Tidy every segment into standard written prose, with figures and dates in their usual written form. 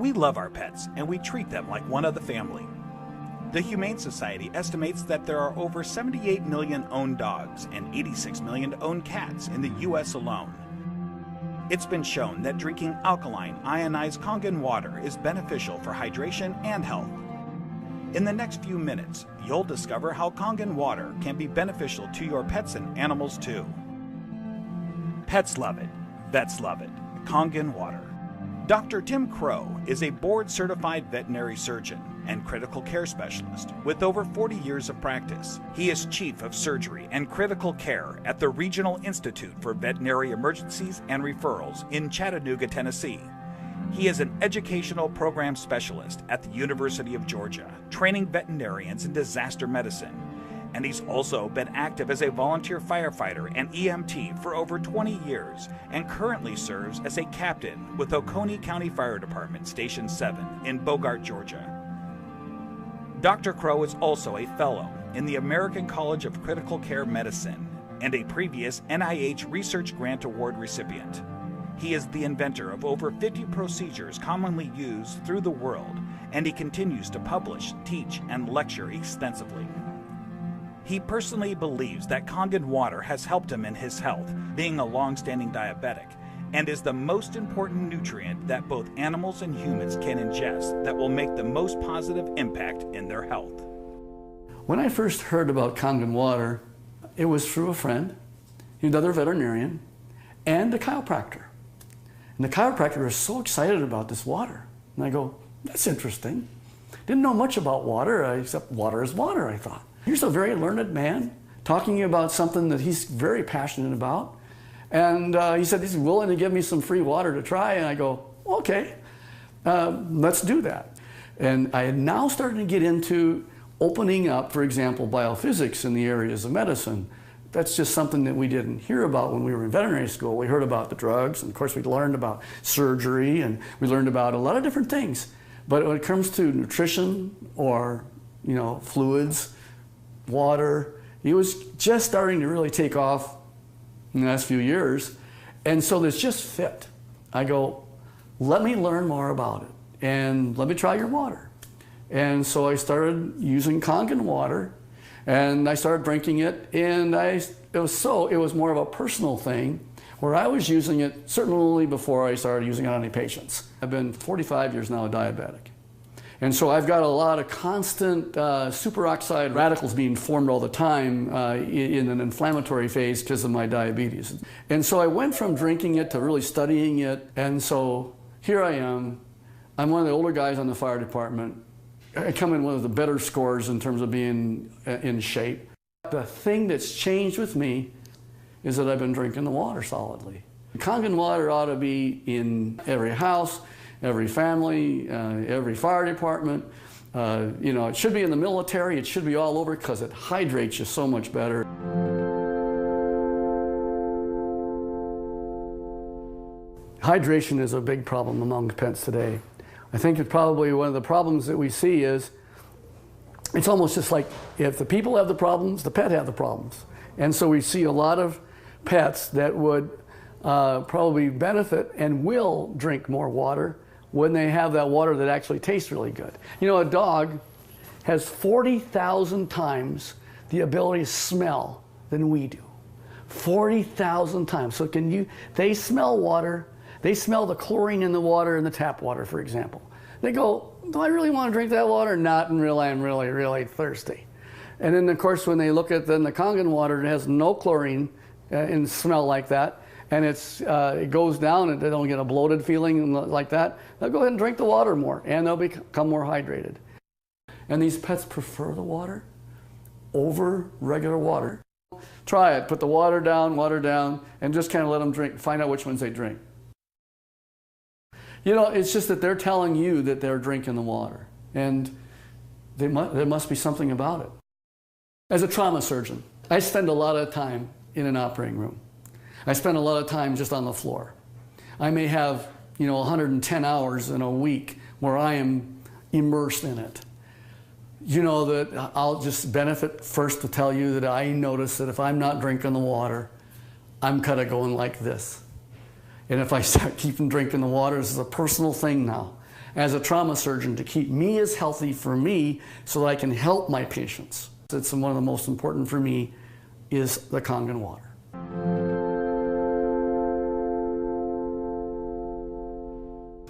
We love our pets, and we treat them like one of the family. The Humane Society estimates that there are over 78 million owned dogs and 86 million owned cats in the U.S. alone. It's been shown that drinking alkaline, ionized Kangen water is beneficial for hydration and health. In the next few minutes, you'll discover how Kangen water can be beneficial to your pets and animals too. Pets love it. Vets love it. Kangen water. Dr. Tim Crowe is a board-certified veterinary surgeon and critical care specialist with over 40 years of practice. He is Chief of Surgery and Critical Care at the Regional Institute for Veterinary Emergencies and Referrals in Chattanooga, Tennessee. He is an educational program specialist at the University of Georgia, training veterinarians in disaster medicine. And he's also been active as a volunteer firefighter and EMT for over 20 years and currently serves as a captain with Oconee County Fire Department Station 7 in Bogart, Georgia. Dr. Crowe is also a fellow in the American College of Critical Care Medicine and a previous NIH Research Grant Award recipient. He is the inventor of over 50 procedures commonly used through the world, and he continues to publish, teach, and lecture extensively. He personally believes that Kangen water has helped him in his health, being a long-standing diabetic, and is the most important nutrient that both animals and humans can ingest that will make the most positive impact in their health. When I first heard about Kangen water, it was through a friend, another veterinarian, and a chiropractor. And the chiropractor was so excited about this water. And I go, that's interesting. Didn't know much about water, except water is water, I thought. Here's a very learned man talking about something that he's very passionate about. And he said he's willing to give me some free water to try. And I go, okay, let's do that. And I had now started to get into opening up, for example, biophysics in the areas of medicine. That's just something that we didn't hear about when we were in veterinary school. We heard about the drugs, and of course we learned about surgery, and we learned about a lot of different things. But when it comes to nutrition or, fluids, water, it was just starting to really take off in the last few years. And so this just fit. I go, let me learn more about it, and let me try your water. And so I started using Kangen water, and I started drinking it, and it was more of a personal thing where I was using it certainly before I started using it on any patients. I've been 45 years now a diabetic. And so I've got a lot of constant superoxide radicals being formed all the time in an inflammatory phase because of my diabetes. And so I went from drinking it to really studying it, and so here I am. I'm one of the older guys on the fire department. I come in one of the better scores in terms of being in shape. The thing that's changed with me is that I've been drinking the water solidly. Kangen water ought to be in every house, every family, every fire department. It should be in the military. It should be all over because it hydrates you so much better. Hydration is a big problem among pets today. I think it's probably one of the problems that we see is it's almost just like if the people have the problems, the pet have the problems. And so we see a lot of pets that would probably benefit and will drink more water when they have that water that actually tastes really good. A dog has 40,000 times the ability to smell than we do. 40,000 times. So they smell water. They smell the chlorine in the water in the tap water, for example. They go, do I really want to drink that water? Not until I'm really, really thirsty. And then, of course, when they look at the Kangen water, it has no chlorine and smell like that, and it goes down and they don't get a bloated feeling like that, they'll go ahead and drink the water more, and they'll become more hydrated. And these pets prefer the water over regular water. Try it. Put the water down, and just kind of let them drink. Find out which ones they drink. It's just that they're telling you that they're drinking the water, and there must be something about it. As a trauma surgeon, I spend a lot of time in an operating room. I spend a lot of time just on the floor. I may have, 110 hours in a week where I am immersed in it. That I'll just benefit first to tell you that I notice that if I'm not drinking the water, I'm kind of going like this. And if I start keeping drinking the water, this is a personal thing now. as a trauma surgeon to keep me as healthy for me so that I can help my patients. It's one of the most important for me is the Kangen water.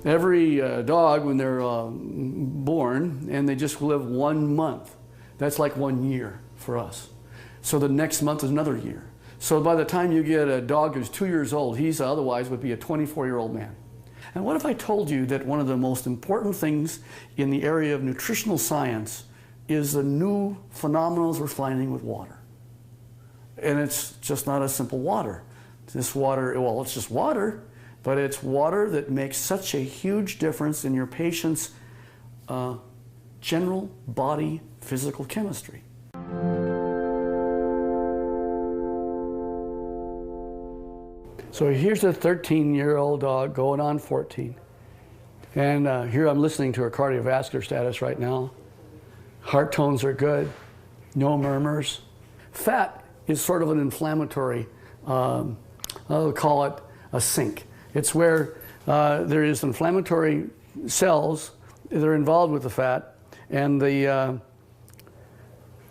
Every dog, when they're born and they just live 1 month, that's like 1 year for us. So the next month is another year. So by the time you get a dog who's 2 years old, he's otherwise would be a 24-year-old man. And what if I told you that one of the most important things in the area of nutritional science is the new phenomena we're finding with water? And it's just not a simple water. This water, well, it's just water, but it's water that makes such a huge difference in your patient's general body physical chemistry. So here's a 13-year-old dog going on 14. And here I'm listening to her cardiovascular status right now. Heart tones are good, no murmurs. Fat is sort of an inflammatory, I'll call it a sink. It's where there is inflammatory cells that are involved with the fat, and the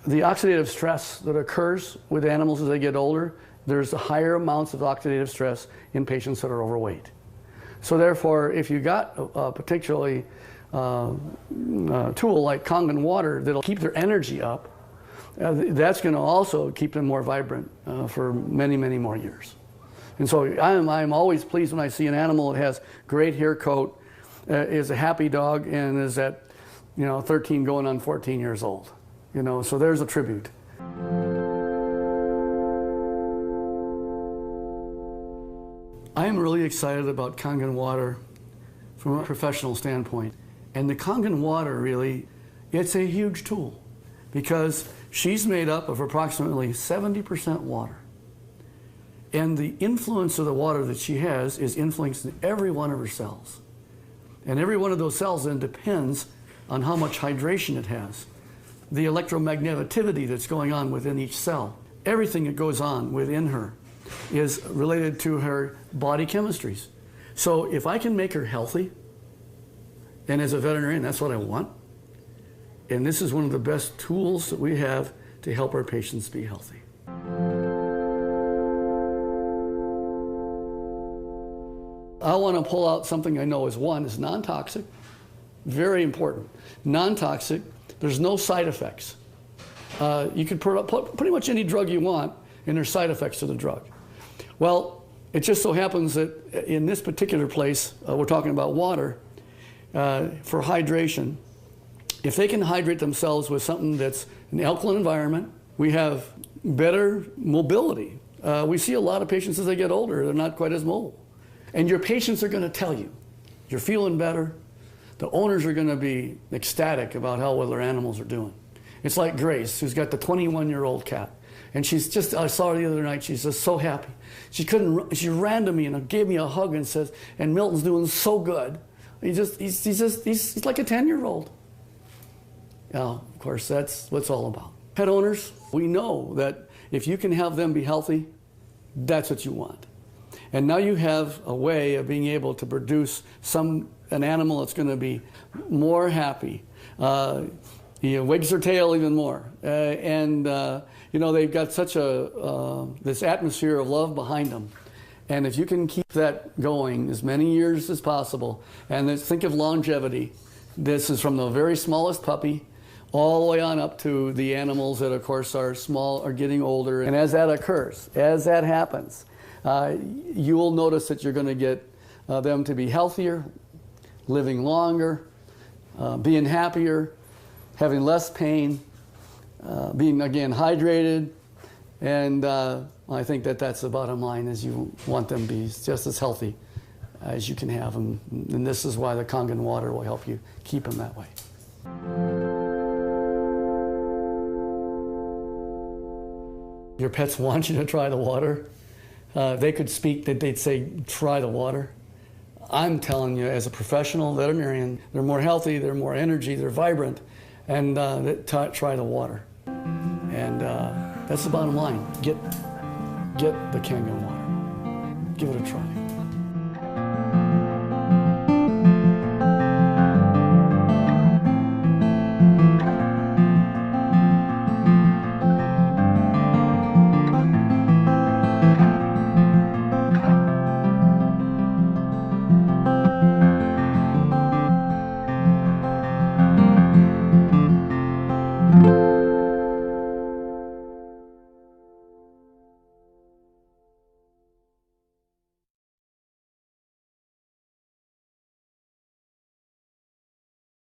oxidative stress that occurs with animals as they get older, there's higher amounts of oxidative stress in patients that are overweight. So therefore, if you got a particularly tool like Kangen water that'll keep their energy up, that's going to also keep them more vibrant for many, many more years. And so I'm always pleased when I see an animal that has great hair coat, is a happy dog, and is at 13 going on 14 years old. So there's a tribute. I am really excited about Kangen water from a professional standpoint. And the Kangen water really, it's a huge tool because she's made up of approximately 70% water. And the influence of the water that she has is influencing every one of her cells. And every one of those cells then depends on how much hydration it has. The electromagneticity that's going on within each cell. Everything that goes on within her is related to her body chemistries. So if I can make her healthy, and as a veterinarian, that's what I want, and this is one of the best tools that we have to help our patients be healthy. I want to pull out something I know is non-toxic, very important. Non-toxic, there's no side effects. You can put pretty much any drug you want, and there's side effects to the drug. Well, it just so happens that in this particular place, we're talking about water, for hydration. If they can hydrate themselves with something that's an alkaline environment, we have better mobility. We see a lot of patients as they get older, they're not quite as mobile. And your patients are going to tell you, you're feeling better. The owners are going to be ecstatic about how well their animals are doing. It's like Grace, who's got the 21-year-old cat. And she's just, I saw her the other night, she's just so happy. She ran to me and gave me a hug and says, and Milton's doing so good. He's like a 10-year-old. Of course, that's what it's all about. Pet owners, we know that if you can have them be healthy, that's what you want. And now you have a way of being able to produce an animal that's going to be more happy. Wags their tail even more. They've got such this atmosphere of love behind them. And if you can keep that going as many years as possible, and think of longevity. This is from the very smallest puppy all the way on up to the animals that, of course, are small, are getting older. And as that occurs, as that happens, you will notice that you're going to get them to be healthier, living longer, being happier, having less pain, being, again, hydrated. And I think that's the bottom line, is you want them to be just as healthy as you can have them. And this is why the Kangen water will help you keep them that way. Your pets want you to try the water. They could speak, they'd say, try the water. I'm telling you, as a professional veterinarian, they're more healthy, they're more energy, they're vibrant, and try the water. And that's the bottom line. Get the Kangen water. Give it a try.